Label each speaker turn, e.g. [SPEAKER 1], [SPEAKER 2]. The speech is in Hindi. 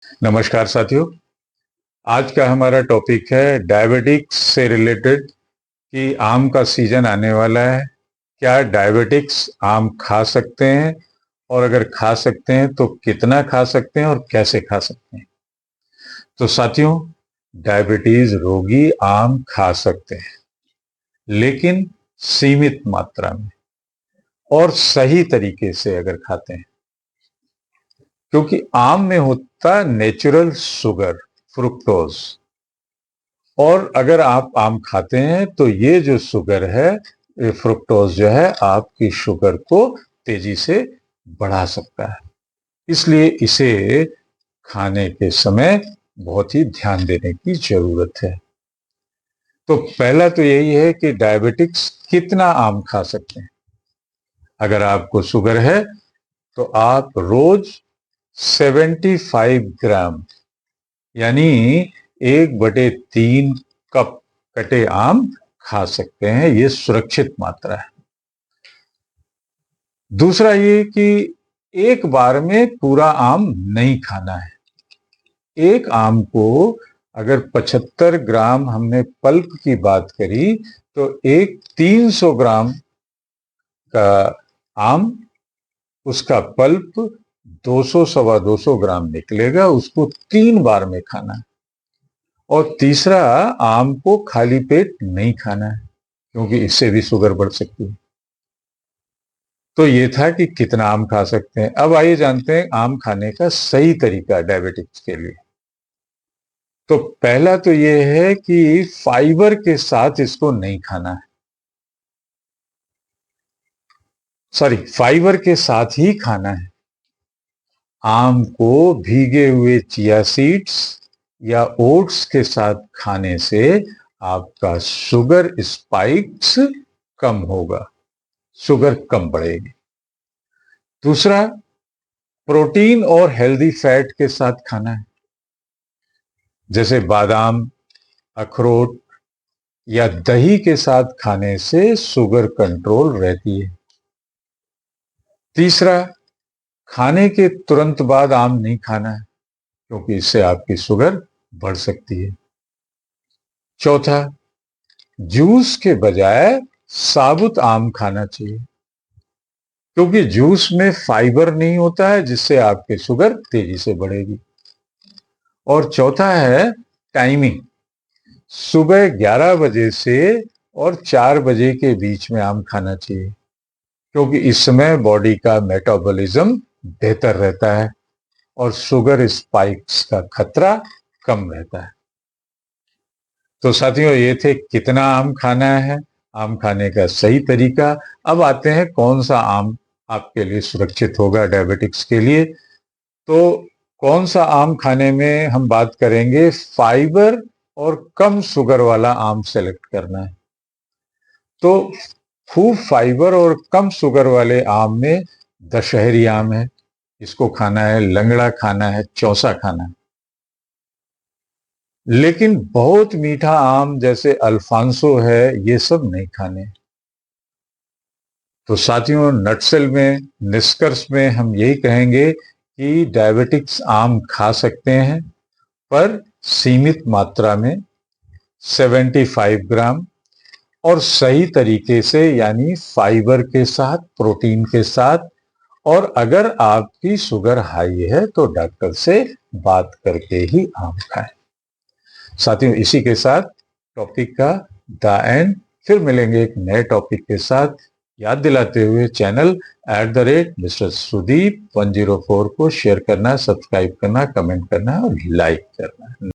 [SPEAKER 1] नमस्कार साथियों। आज का हमारा टॉपिक है डायबिटिक्स से रिलेटेड कि आम का सीजन आने वाला है। क्या डायबिटिक्स आम खा सकते हैं, और अगर खा सकते हैं तो कितना खा सकते हैं और कैसे खा सकते हैं। तो साथियों, डायबिटीज रोगी आम खा सकते हैं, लेकिन सीमित मात्रा में और सही तरीके से अगर खाते हैं, क्योंकि आम में होता नेचुरल शुगर फ्रुक्टोज, और अगर आप आम खाते हैं तो ये जो शुगर है, ये फ्रुक्टोज जो है आपकी शुगर को तेजी से बढ़ा सकता है। इसलिए इसे खाने के समय बहुत ही ध्यान देने की जरूरत है। तो पहला तो यही है कि डायबिटिक्स कितना आम खा सकते हैं। अगर आपको शुगर है तो आप रोज 75 ग्राम यानी 1/3 कप कटे आम खा सकते हैं। ये सुरक्षित मात्रा है। दूसरा ये कि एक बार में पूरा आम नहीं खाना है। एक आम को अगर 75 ग्राम हमने पल्प की बात करी, तो एक 300 ग्राम का आम, उसका पल्प 200 सवा 200 ग्राम निकलेगा। उसको 3 बार में खाना है। और तीसरा, आम को खाली पेट नहीं खाना है, क्योंकि इससे भी शुगर बढ़ सकती है। तो ये था कि कितना आम खा सकते हैं। अब आइए जानते हैं आम खाने का सही तरीका डायबिटिक्स के लिए। तो पहला तो ये है कि फाइबर के साथ इसको नहीं खाना है। सॉरी, फाइबर के साथ ही खाना है। आम को भीगे हुए चिया सीड्स या ओट्स के साथ खाने से आपका शुगर स्पाइक्स कम होगा, शुगर कम बढ़ेगी। दूसरा, प्रोटीन और हेल्दी फैट के साथ खाना है, जैसे बादाम, अखरोट या दही के साथ खाने से शुगर कंट्रोल रहती है। तीसरा, खाने के तुरंत बाद आम नहीं खाना है, क्योंकि इससे आपकी शुगर बढ़ सकती है। चौथा, जूस के बजाय साबुत आम खाना चाहिए, क्योंकि जूस में फाइबर नहीं होता है, जिससे आपकी शुगर तेजी से बढ़ेगी। और चौथा है टाइमिंग। सुबह 11 बजे से और 4 बजे के बीच में आम खाना चाहिए, क्योंकि इस समय बॉडी का मेटाबॉलिज्म बेहतर रहता है और शुगर स्पाइक्स का खतरा कम रहता है। तो साथियों, ये थे कितना आम खाना है, आम खाने का सही तरीका। अब आते हैं कौन सा आम आपके लिए सुरक्षित होगा डायबिटिक्स के लिए। तो कौन सा आम खाने में हम बात करेंगे, फाइबर और कम शुगर वाला आम सेलेक्ट करना है। तो खूब फाइबर और कम शुगर वाले आम में दशहरी आम है, इसको खाना है। लंगड़ा खाना है, चौसा खाना है। लेकिन बहुत मीठा आम जैसे अल्फांसो है, ये सब नहीं खाने। तो साथियों, नटसेल में, निष्कर्ष में हम यही कहेंगे कि डायबिटिक्स आम खा सकते हैं, पर सीमित मात्रा में 75 ग्राम और सही तरीके से, यानी फाइबर के साथ, प्रोटीन के साथ। और अगर आपकी शुगर हाई है तो डॉक्टर से बात करके ही आम खाएं। साथियों, इसी के साथ टॉपिक का द एंड। फिर मिलेंगे एक नए टॉपिक के साथ। याद दिलाते हुए चैनल @Mr. Sudeep 104 को शेयर करना, सब्सक्राइब करना, कमेंट करना और लाइक करना।